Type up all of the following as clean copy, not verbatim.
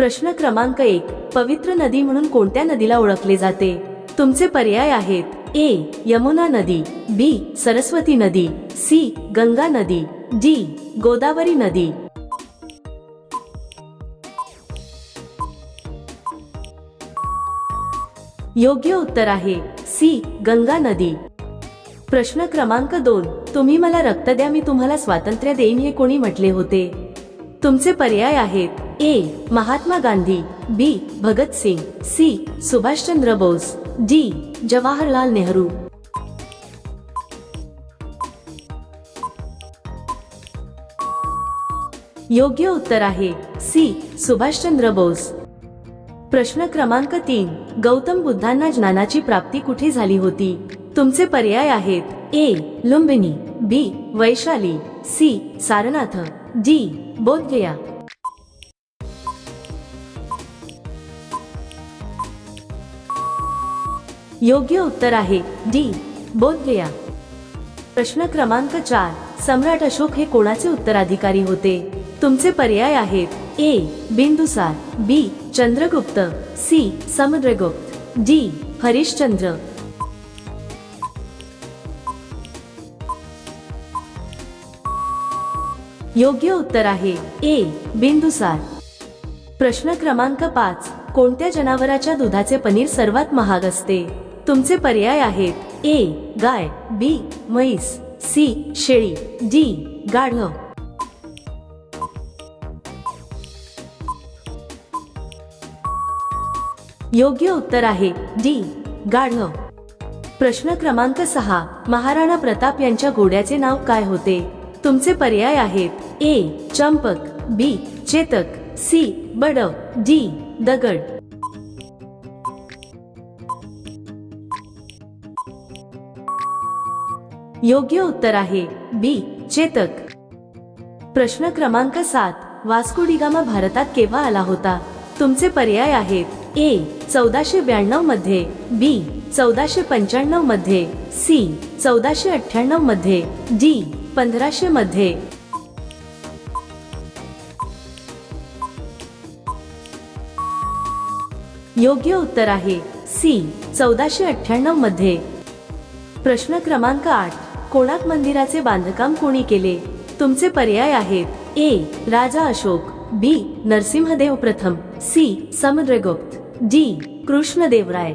प्रश्न क्रमांक 1, पवित्र नदी म्हणून कोणत्या नदीला ओळखले जाते? तुमचे पर्याय आहेत ए. यमुना नदी, बी. सरस्वती नदी, सी. गंगा नदी, डी. गोदावरी नदी. योग्य उत्तर आहे सी. गंगा नदी. प्रश्न क्रमांक 2, तुम्ही मला रक्त द्या मी तुम्हाला स्वातंत्र्य देईन हे कोणी म्हटले होते? तुमचे पर्याय आहेत ए. महात्मा गांधी, बी. भगत सिंग, सी. सुभाषचंद्र बोस, डी. जवाहरलाल नेहरू. योग्य उत्तर आहे सी. सुभाषचंद्र बोस. प्रश्न क्रमांक 3, गौतम बुद्धांना ज्ञानाची प्राप्ती कुठे झाली होती? तुमचे पर्याय आहेत ए. लुंबिनी, बी. वैशाली, सी. सारनाथ, डी. बोधगया. योग्य उत्तर आहे डी. बोधगया. प्रश्न क्रमांक 4, सम्राट अशोक हे कोणाचे उत्तराधिकारी होते? तुमचे पर्याय आहेत ए. बिंदुसार, बी. चंद्रगुप्त, सी. समुद्रगुप्त, डी. हरिश्चंद्र. योग्य उत्तर आहे ए. बिंदुसार. प्रश्न क्रमांक 5, कोणत्या जनावराच्या दुधाचे पनीर सर्वात महाग असते? तुमचे पर्याय आहेत ए. गाय, बी. म्हैस, सी. शेळी, डी. गाढव. योग्य उत्तर आहे डी. गाढव. प्रश्न क्रमांक 6, महाराणा प्रताप यांच्या घोड्याचे नाव काय होते? तुमचे पर्याय आहेत ए. चंपक, बी. चेतक, सी. बडव, डी. दगड. योग्य उत्तर आहे बी. चेतक. प्रश्न क्रमांक 7, वास्को डी गामा भारतात केव्हा आला होता? तुमचे पर्याय आहेत ए. 1492 मध्ये, बी. 1495 मध्ये, सी. 1498 मध्ये, डी. 1500 मध्ये. योग्य उत्तर आहे सी. 1498 मध्ये. प्रश्न क्रमांक 8, कोणार्क मंदिराचे बांधकाम कोणी केले? तुमचे पर्याय आहेत ए. राजा अशोक, बी. नरसिंहदेव प्रथम, सी. समुद्रगुप्त, डी. कृष्णदेवराय.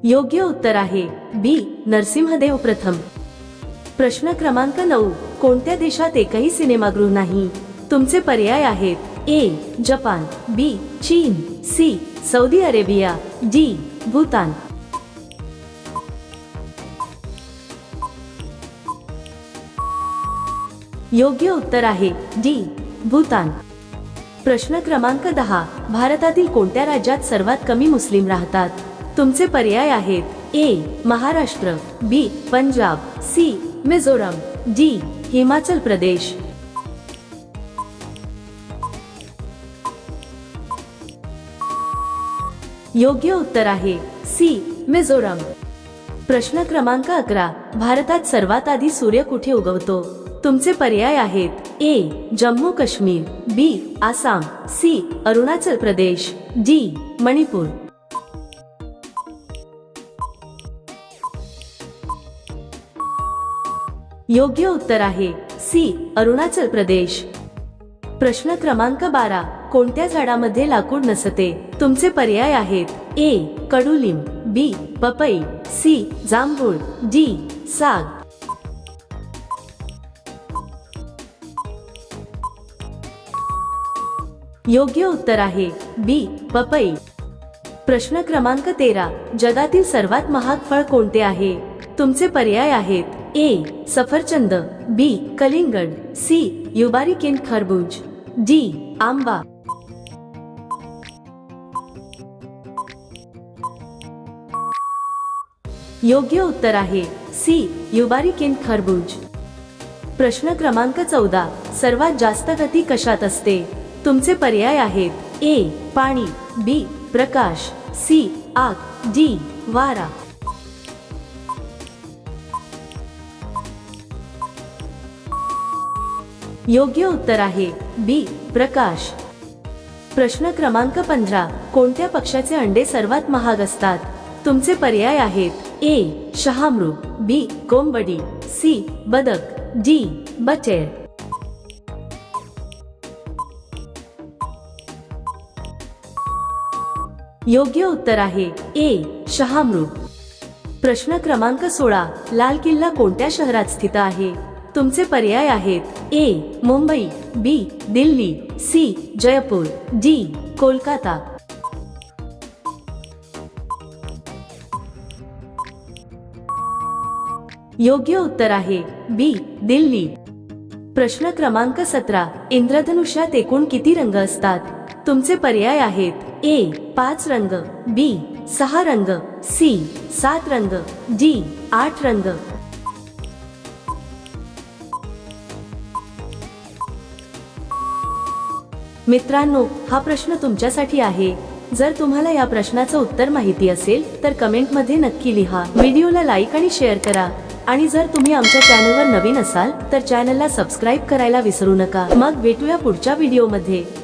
योग्य उत्तर आहे बी. नरसिंहदेव प्रथम. प्रश्न क्रमांक 9, कोणत्या देशात एकही सिनेमागृह नाही? तुमचे पर्याय आहेत ए. Japan, B. चीन, C. Saudi Arabia, D. Bhutan. योग्य उत्तर आहे डी. भूतान. प्रश्न क्रमांक 10, भारतातील कोणत्या राज्यात सर्वात कमी मुस्लिम राहतात? तुमचे पर्याय आहेत ए. महाराष्ट्र, बी. पंजाब, सी. मिझोरम, डी. हिमाचल प्रदेश. योग्य उत्तर आहे सी. मिझोरम. प्रश्न क्रमांक 11, भारतात सर्वात आधी सूर्य कुठे उगवतो? तुमचे पर्याय आहेत ए. जम्मू काश्मीर, बी. आसाम, सी. अरुणाचल प्रदेश, डी. मणिपूर. योग्य उत्तर आहे सी. अरुणाचल प्रदेश. प्रश्न क्रमांक 12, कोणत्या झाडामध्ये लाकूड नसते? तुमचे पर्याय आहेत ए. कडुलिंब, बी. पपई, सी. जांभूळ, डी. साग. योग्य उत्तर आहे बी. पपई. प्रश्न क्रमांक 13, जगातील सर्वात महाग फळ कोणते आहे? तुमचे पर्याय आहेत ए. सफरचंद, बी. कलिंगड, सी. युबारिकेन खरबूज, डी. आंबा. योग्य उत्तर आहे सी. युबारिकेन खरबूज. प्रश्न क्रमांक 14, सर्वात जास्त गती कशात असते? तुमचे पर्याय आहेत ए. पाणी, बी. प्रकाश, सी. आग, डी. वारा. योग्य उत्तर आहे बी प्रकाश. प्रश्न क्रमांक 15. कोणत्या पक्ष्याचे अंडे सर्वात महाग असतात? तुमचे पर्याय आहेत ए शहामृग, बी कोंबडी, सी बदक, डी बटेर. योग्य उत्तर आहे ए शहामृग. प्रश्न क्रमांक 16. लाल किल्ला कोणत्या शहरात स्थित आहे? तुमचे पर्याय आहेत ए मुंबई, बी दिल्ली, सी जयपूर, डी कोलकाता. योग्य उत्तर आहे बी दिल्ली. प्रश्न क्रमांक 17. इंद्रधनुष्यात एकूण किती रंग असतात? तुमचे पर्याय आहेत ए 5 रंग, बी 6 रंग, सी 7 रंग, डी 8 रंग. मित्रांनो, हा प्रश्न तुमच्यासाठी आहे. जर तुम्हाला या प्रश्नाचं उत्तर माहिती असेल तर कमेंटमध्ये नक्की लिहा. व्हिडिओला लाईक आणि शेअर करा. आणि जर तुम्ही आमच्या चॅनलवर नवीन असाल तर चॅनलला सबस्क्राईब करायला विसरू नका. मग भेटूया पुढच्या व्हिडिओमध्ये.